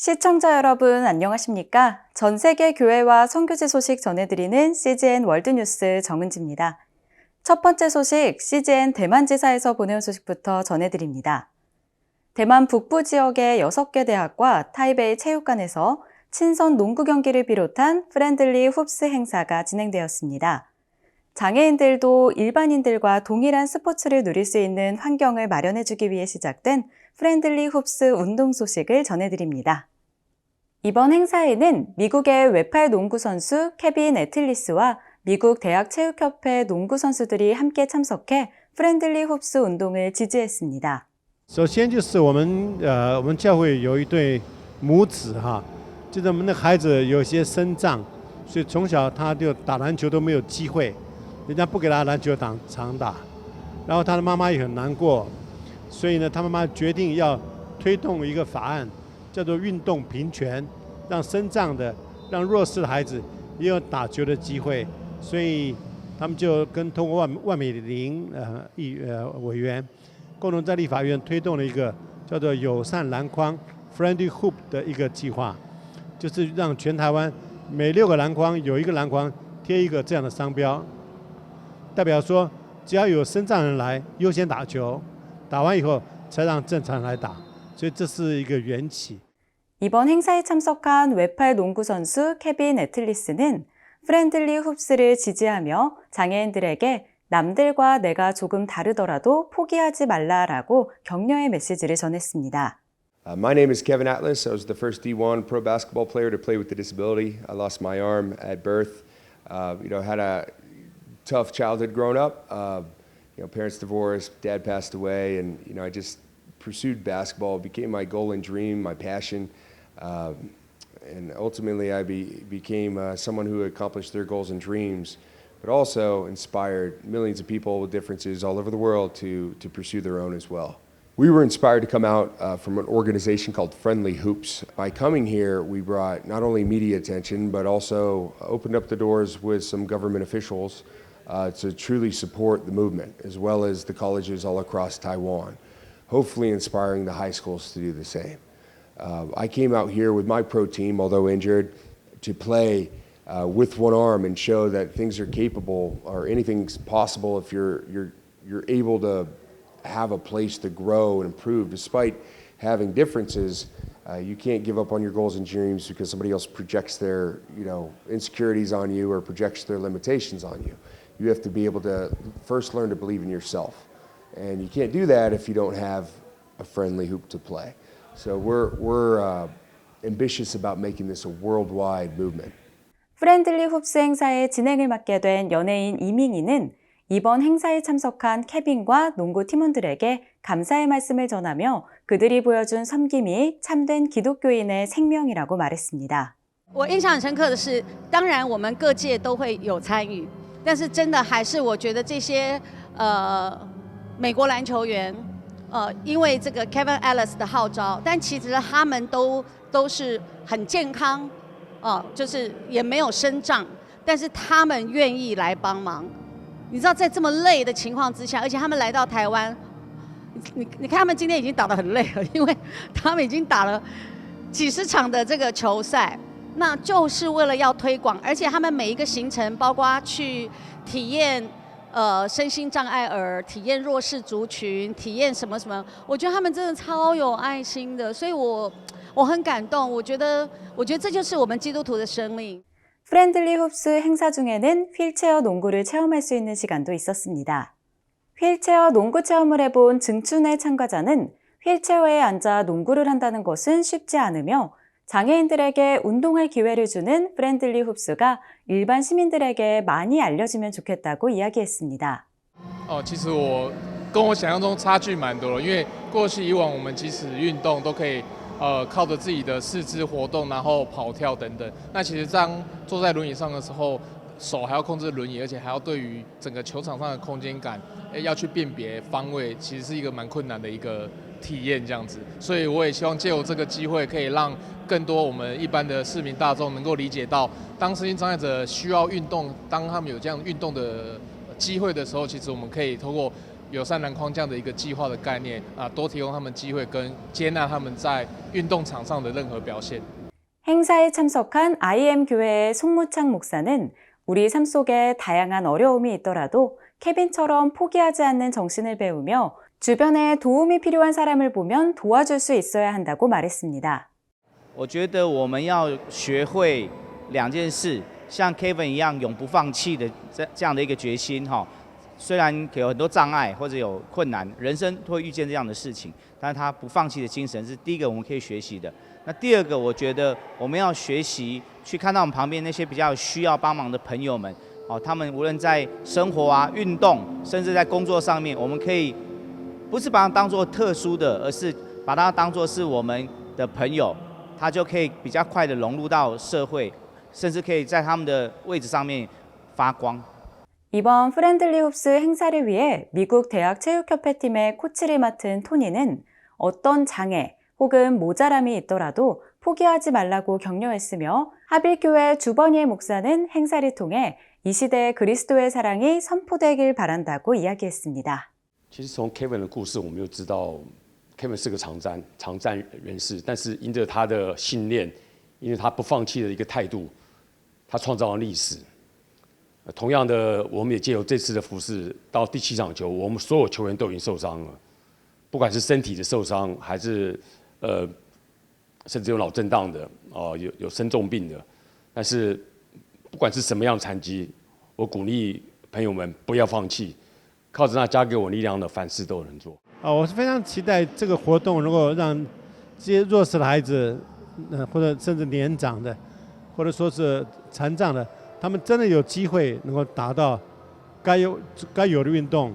시청자 여러분 안녕하십니까? 전 세계 교회와 선교지 소식 전해드리는 CGN 월드뉴스 정은지입니다. 첫 번째 소식, CGN 대만지사에서 보내온 소식부터 전해드립니다. 대만 북부 지역의 6개 대학과 타이베이 체육관에서 친선 농구 경기를 비롯한 프렌들리 훅스 행사가 진행되었습니다. 장애인들도 일반인들과 동일한 스포츠를 누릴 수 있는 환경을 마련해주기 위해 시작된 프렌들리 훅스 운동 소식을 전해드립니다. 이번 행사에는 미국의 외팔 농구 선수 케빈 애틀리스와 미국 대학체육협회 농구 선수들이 함께 참석해 프렌들리 훅스 운동을 지지했습니다. 首先就是我们教会有一对母子哈，就是我们的孩子有些身障，所以从小他就打篮球都没有机会，人家不给他篮球场打，然后他的妈妈也很难过，所以呢，他妈妈决定要推动一个法案，叫做运动平权，让身障的、让弱势的孩子也有打球的机会，所以他们就通过万美玲委员。共同在立法院推动了一个叫做友善篮筐 （Friendly Hoop） 的一个计划，就是让全台湾每6个篮筐有一个篮筐贴一个这样的商标，代表说只要有身障人来优先打球，打完以后才让正常人来打，所以这是一个缘起。 이번 행사에 참석한 외팔 농구 선수 케빈 애틀리스는 프렌들리 훅스를 지지하며 장애인들에게 남들과 내가 조금 다르더라도 포기하지 말라라고 격려의 메시지를 전했습니다. My name is Kevin Atlas. I was the first D1 pro basketball player to play with a disability. I lost my arm at birth. Had a tough childhood growing up. Parents divorced, dad passed away, and I just pursued basketball. It became my goal and dream, my passion, and ultimately I became someone who accomplished their goals and dreams, but also inspired millions of people with differences all over the world to pursue their own as well. We were inspired to come out from an organization called Friendly Hoops. By coming here, we brought not only media attention, but also opened up the doors with some government officials to truly support the movement, as well as the colleges all across Taiwan, hopefully inspiring the high schools to do the same. I came out here with my pro team, although injured, to play with one arm and show that things are capable or anything's possible if you're able to have a place to grow and improve despite having differences. You can't give up on your goals and dreams because somebody else projects their insecurities on you or projects their limitations on you. You have to be able to first learn to believe in yourself, and you can't do that if you don't have a friendly hoop to play. So we're ambitious about making this a worldwide movement. 프렌들리 훅스 행사의 진행을 맡게 된 연예인 이민희는 이번 행사에 참석한 케빈과 농구 팀원들에게 감사의 말씀을 전하며 그들이 보여준 섬김이 참된 기독교인의 생명이라고 말했습니다. 我印象很深刻的是，当然我们各界都会有参与，但是真的还是我觉得这些美国篮球员，因为这个 Kevin Atlas 的号召，但其实他们都是很健康。就是也没有身障，但是他们愿意来帮忙。你知道，在这么累的情况之下，而且他们来到台湾，你看他们今天已经打得很累了，因为他们已经打了几十场的这个球赛，那就是为了要推广，而且他们每一个行程，包括去体验身心障碍儿，体验弱势族群，体验什么什么，我觉得他们真的超有爱心的，所以我很感动，我觉得这就是我们基督徒的生命。 프렌들리 훅스 행사 중에는 휠체어 농구를 체험할 수 있는 시간도 있었습니다. 휠체어 농구 체험을 해본 증춘의 참가자는 휠체어에 앉아 농구를 한다는 것은 쉽지 않으며 장애인들에게 운동할 기회를 주는 프렌들리 훅스가 일반 시민들에게 많이 알려지면 좋겠다고 이야기했습니다. 其实我跟我想象中差距蛮多的，因为过去以往我们即使运动都可以靠着自己的四肢活动，然后跑跳等等。那其实当坐在轮椅上的时候，手还要控制轮椅，而且还要对于整个球场上的空间感，要去辨别方位，其实是一个蛮困难的一个体验这样子。所以我也希望借由这个机会，可以让更多我们一般的市民大众能够理解到，当身心障碍者需要运动，当他们有这样运动的机会的时候，其实我们可以透过友善篮筐这样的一个计划的概念啊，多提供他们机会跟接纳他们在运动场上的任何表现。 행사에 참석한 IM 교회의 송무창 목사는 우리 삶 속에 다양한 어려움이 있더라도 케빈처럼 포기하지 않는 정신을 배우며 주변에 도움이 필요한 사람을 보면 도와줄 수 있어야 한다고 말했습니다. 我觉得我们要学会2件事，像 Kevin 一样永不放弃的这样的一个决心哈。虽然有很多障碍或者有困难，人生都会遇见这样的事情，但是他不放弃的精神是第一个我们可以学习的。那第二个，我觉得我们要学习去看到我们旁边那些比较需要帮忙的朋友们，哦，他们无论在生活啊、运动，甚至在工作上面，我们可以不是把它当作特殊的，而是把它当作是我们的朋友，他就可以比较快的融入到社会，甚至可以在他们的位置上面发光。 이번 프렌들리 홉스 행사를 위해 미국 대학 체육협회 팀의 코치를 맡은 토니는 어떤 장애 혹은 모자람이 있더라도 포기하지 말라고 격려했으며 하빌교회 주버니의 목사는 행사를 통해 이 시대의 그리스도의 사랑이 선포되길 바란다고 이야기했습니다. 其实从 Kevin 的故事，我们就知道 Kevin 是个常战人士，但是因着他的信念，因为他不放弃的一个态度，他创造了历史。同样的，我们也借由这次的服事，到第7场球，我们所有球员都已经受伤了，不管是身体的受伤，还是甚至有脑震荡的，有生重病的，但是不管是什么样的残疾，我鼓励朋友们不要放弃，靠着那加给我力量的，凡事都能做。我是非常期待这个活动，如果让这些弱势的孩子，或者甚至年长的，或者说是残障的，他们真的有机会能够达到该有的运动，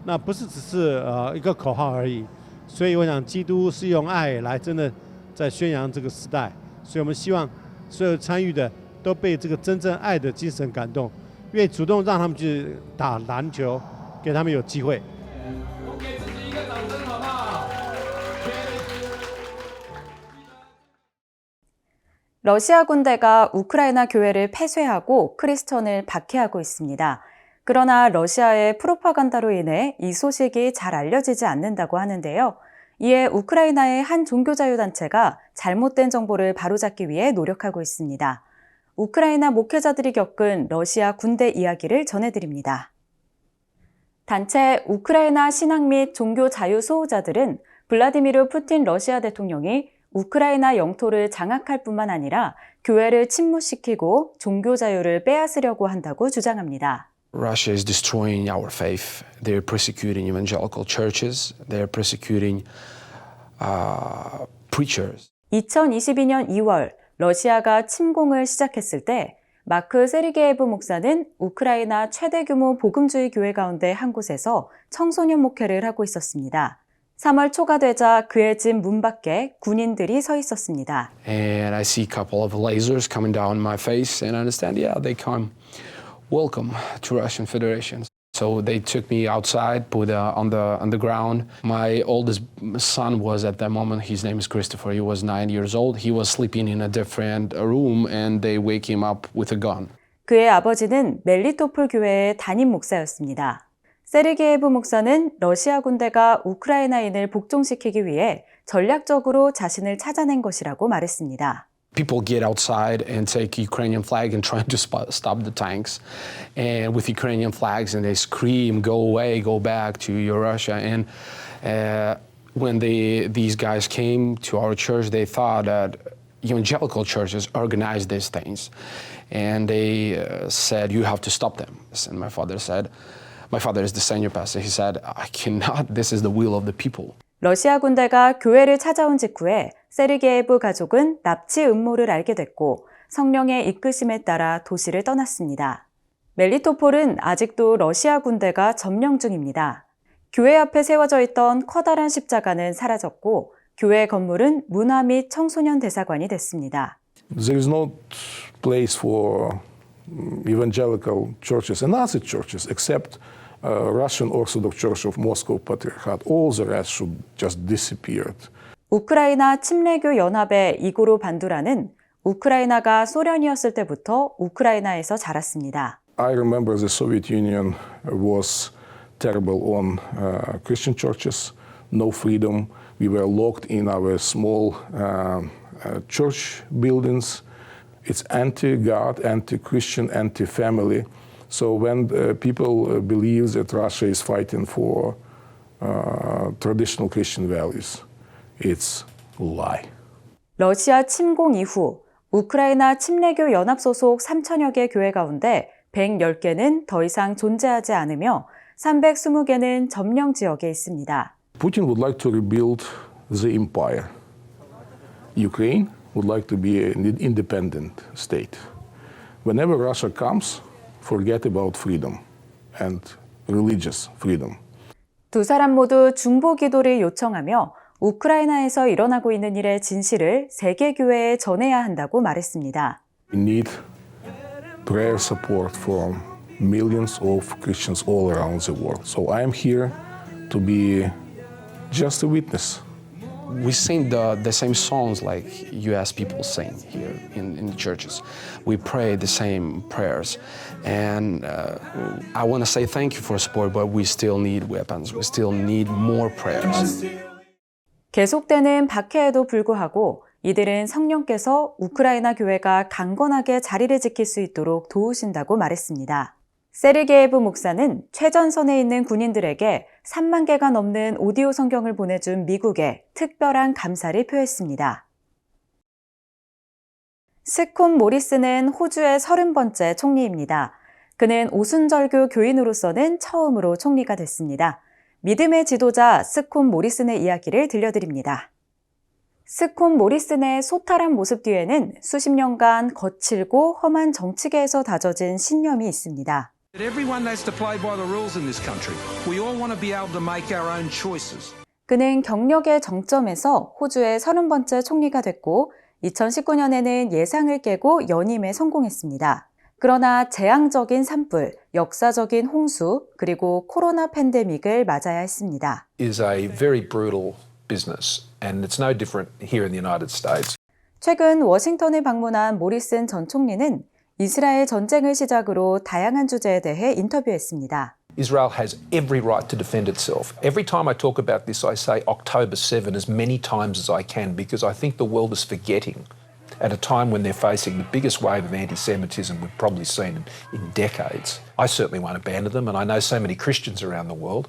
那不是只是一个口号而已。所以我想，基督是用爱来真的在宣扬这个时代。所以我们希望所有参与的都被这个真正爱的精神感动，愿意主动让他们去打篮球，给他们有机会。 러시아 군대가 우크라이나 교회를 폐쇄하고 크리스천을 박해하고 있습니다. 그러나 러시아의 프로파간다로 인해 이 소식이 잘 알려지지 않는다고 하는데요. 이에 우크라이나의 한 종교자유단체가 잘못된 정보를 바로잡기 위해 노력하고 있습니다. 우크라이나 목회자들이 겪은 러시아 군대 이야기를 전해드립니다. 단체 우크라이나 신학 및 종교 자유 수호자들은 블라디미르 푸틴 러시아 대통령이 우크라이나 영토를 장악할 뿐만 아니라 교회를 침묵시키고 종교 자유를 빼앗으려고 한다고 주장합니다. Russia is destroying our faith. They're persecuting evangelical churches. They're persecuting preachers. 2022년 2월 러시아가 침공을 시작했을 때 마크 세르게예브 목사는 우크라이나 최대 규모 복음주의 교회 가운데 한 곳에서 청소년 목회를 하고 있었습니다. 3월 초가 되자 그의 집 문 밖에 군인들이 서 있었습니다. And I see a couple of lasers coming down my face and I understand, yeah, they come. Welcome to Russian Federation. So they took me outside, put on the ground. My oldest son was at that moment, his name is Christopher, he was 9 years old. He was sleeping in a different room and they wake him up with a gun. 그의 아버지는 멜리토폴 교회의 담임 목사였습니다. 세르게예브 목사는 러시아 군대가 우크라이나인을 복종시키기 위해 전략적으로 자신을 찾아낸 것이라고 말했습니다. People get outside and take Ukrainian flag and try to stop the tanks, and with Ukrainian flags, and they scream, "Go away, go back to your Russia!" And when these guys came to our church, they thought that evangelical churches organize these things, and they said, "You have to stop them." And my father is the senior pastor. He said, "I cannot. This is the will of the people." 러시아 군대가 교회를 찾아온 직후에 세르게예브 가족은 납치 음모를 알게 됐고 성령의 이끄심에 따라 도시를 떠났습니다. 멜리토폴은 아직도 러시아 군대가 점령 중입니다. 교회 앞에 세워져 있던 커다란 십자가는 사라졌고 교회 건물은 문화 및 청소년 대사관이 됐습니다. There is no place for evangelical churches and other churches except Russian Orthodox Church of Moscow Patriarchate. All the rest should just disappear. 우크라이나 침례교 연합의 이고로 반두라는 우크라이나가 소련이었을 때부터 우크라이나에서 자랐습니다. I remember the Soviet Union was terrible on Christian churches, no freedom. We were locked in our small church buildings. It's anti-God, anti-Christian, anti-family. So when people believe that Russia is fighting for traditional Christian values, it's a lie. 러시아 침공 이후 우크라이나 침례교 연합 소속 3천여 개 교회 가운데 110개는 더 이상 존재하지 않으며 320개는 점령 지역에 있습니다. Putin would like to rebuild the empire. Ukraine would like to be an independent state. Whenever Russia comes, forget about freedom and religious freedom. 두 사람 모두 중보 기도를 요청하며 우크라이나에서 일어나고 있는 일의 진실을 세계 교회에 전해야 한다고 말했습니다. We need prayer support from millions of Christians all around the world. So I am here to be just a witness. We sing the same songs like U.S. people sing here in the churches. We pray the same prayers. And I want to say thank you for support, but we still need weapons. We still need more prayers. 계속되는 박해에도 불구하고 이들은 성령께서 우크라이나 교회가 강건하게 자리를 지킬 수 있도록 도우신다고 말했습니다. 세르게예브 목사는 최전선에 있는 군인들에게 3만 개가 넘는 오디오 성경을 보내준 미국에 특별한 감사를 표했습니다. 스콘 모리스는 호주의 30번째 총리입니다. 그는 오순절교 교인으로서는 처음으로 총리가 됐습니다. 믿음의 지도자 스콘 모리슨의 이야기를 들려드립니다. 스콘 모리슨의 소탈한 모습 뒤에는 수십 년간 거칠고 험한 정치계에서 다져진 신념이 있습니다. Everyone has to play by the rules in this country. We all want to be able to make our own choices. 그는 경력의 정점에서 호주의 30번째 총리가 됐고 2019년에는 예상을 깨고 연임에 성공했습니다. 그러나 재앙적인 산불, 역사적인 홍수, 그리고 코로나 팬데믹을 맞아야 했습니다. is a very brutal business and it's no different here in the United States. 최근 워싱턴을 방문한 모리슨 전 총리는 이스라엘 전쟁을 시작으로 다양한 주제에 대해 인터뷰했습니다. Israel has every right to defend itself. Every time I talk about this, I say October 7 as many times as I can because I think the world is forgetting at a time when they're facing the biggest wave of anti-Semitism we've probably seen in decades. I certainly won't abandon them, and I know so many Christians around the world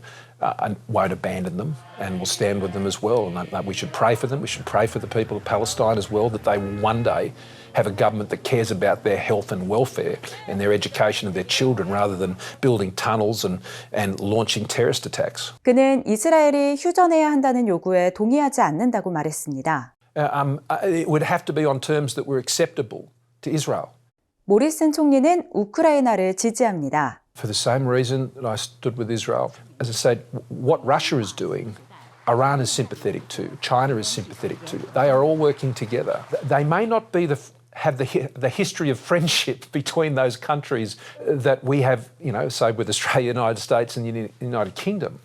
won't abandon them and will stand with them as well. And we should pray for them. We should pray for the people of Palestine as well, that they will one day have a government that cares about their health and welfare and their education of their children rather than building tunnels and launching terrorist attacks. 그는 이스라엘이 휴전해야 한다는 요구에 동의하지 않는다고 말했습니다. It would have to be on terms that were acceptable to Israel. 모리슨 총리는 우크라이나를 지지합니다. For the same reason that I stood with Israel. As I said, what Russia is doing, Iran is sympathetic to, China is sympathetic to. They are all working together. They may not be have the history of friendship between those countries that we have, say with Australia, United States and the United Kingdom.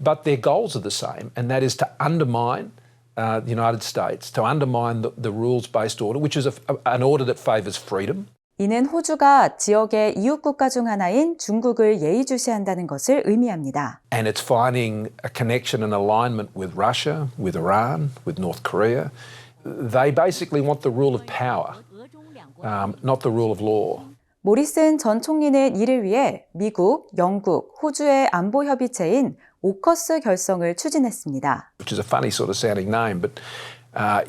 But their goals are the same, and that is to undermine the United States, to undermine the rules-based order, which is an order that favours freedom. 이는 호주가 지역의 이웃 국가 중 하나인 중국을 예의주시한다는 것을 의미합니다. And it's finding a connection and alignment with Russia, with Iran, with North Korea. They basically want the rule of power, not the rule of law. 모리슨 전 총리는 이를 위해 미국, 영국, 호주의 안보 협의체인 오커스 결성을 추진했습니다. Which is a funny sort of sounding name, but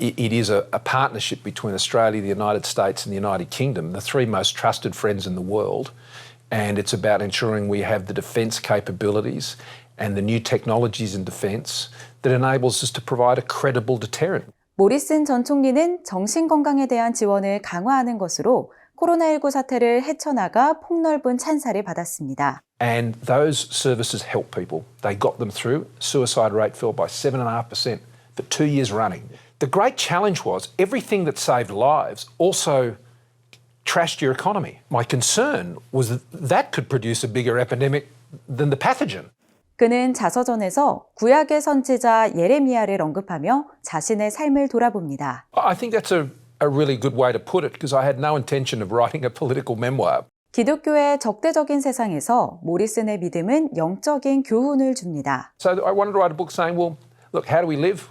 it is a partnership between Australia, the United States and the United Kingdom, the three most trusted friends in the world. And it's about ensuring we have the defence capabilities and the new technologies in defence that enables us to provide a credible deterrent. 모리슨 전 총리는 정신건강에 대한 지원을 강화하는 것으로 코로나19 사태를 헤쳐나가 폭넓은 찬사를 받았습니다. And those services help people. They got them through. Suicide rate fell by 7.5% for 2 years running. The great challenge was everything that saved lives also trashed your economy. My concern was that could produce a bigger epidemic than the pathogen. 그는 자서전에서 구약의 선지자 예레미야를 언급하며 자신의 삶을 돌아봅니다. I think that's a really good way to put it because I had no intention of writing a political memoir. 기독교의 적대적인 세상에서 모리슨의 믿음은 영적인 교훈을 줍니다. So I wanted to write a book saying, well, look, how do we live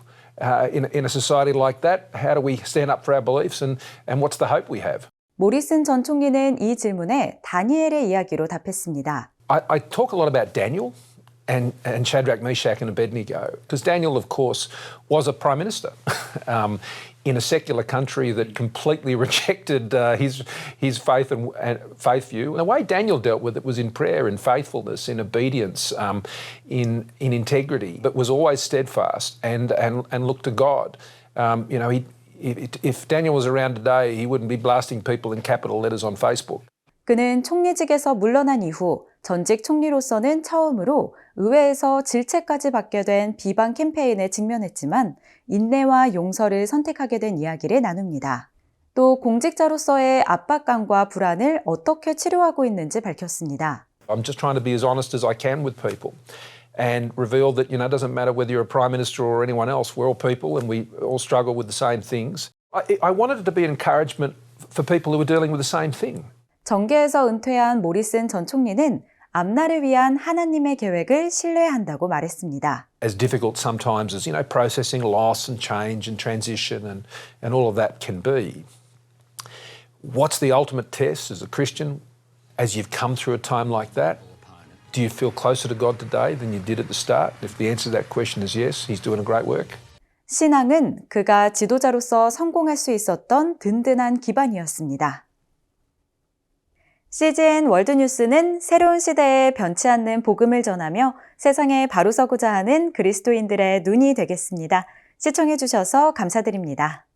in a society like that? How do we stand up for our beliefs and what's the hope we have? 모리슨 전 총리는 이 질문에 다니엘의 이야기로 답했습니다. I talk a lot about Daniel and Shadrach, Meshach and Abednego, because Daniel, of course, was a prime minister in a secular country that completely rejected his faith and faith view. And the way Daniel dealt with it was in prayer, in faithfulness, in obedience, in integrity, but was always steadfast and looked to God. If Daniel was around today, he wouldn't be blasting people in capital letters on Facebook. 그는 총리직에서 물러난 이후 전직 총리로서는 처음으로 의회에서 질책까지 받게 된 비방 캠페인에 직면했지만 인내와 용서를 선택하게 된 이야기를 나눕니다. 또 공직자로서의 압박감과 불안을 어떻게 치료하고 있는지 밝혔습니다. I'm just trying to be as honest as I can with people and reveal that, it doesn't matter whether you're a prime minister or anyone else, we're all people and we all struggle with the same things. I wanted it to be an encouragement for people who are dealing with the same thing. 정계에서 은퇴한 모리슨 전 총리는 앞날을 위한 하나님의 계획을 신뢰한다고 말했습니다. As difficult sometimes as, processing loss and change and transition and all of that can be. What's the ultimate test as a Christian as you've come through a time like that? Do you feel closer to God today than you did at the start? If the answer to that question is yes, He's doing a great work. 신앙은 그가 지도자로서 성공할 수 있었던 든든한 기반이었습니다. CGN 월드뉴스는 새로운 시대에 변치 않는 복음을 전하며 세상에 바로 서고자 하는 그리스도인들의 눈이 되겠습니다. 시청해주셔서 감사드립니다.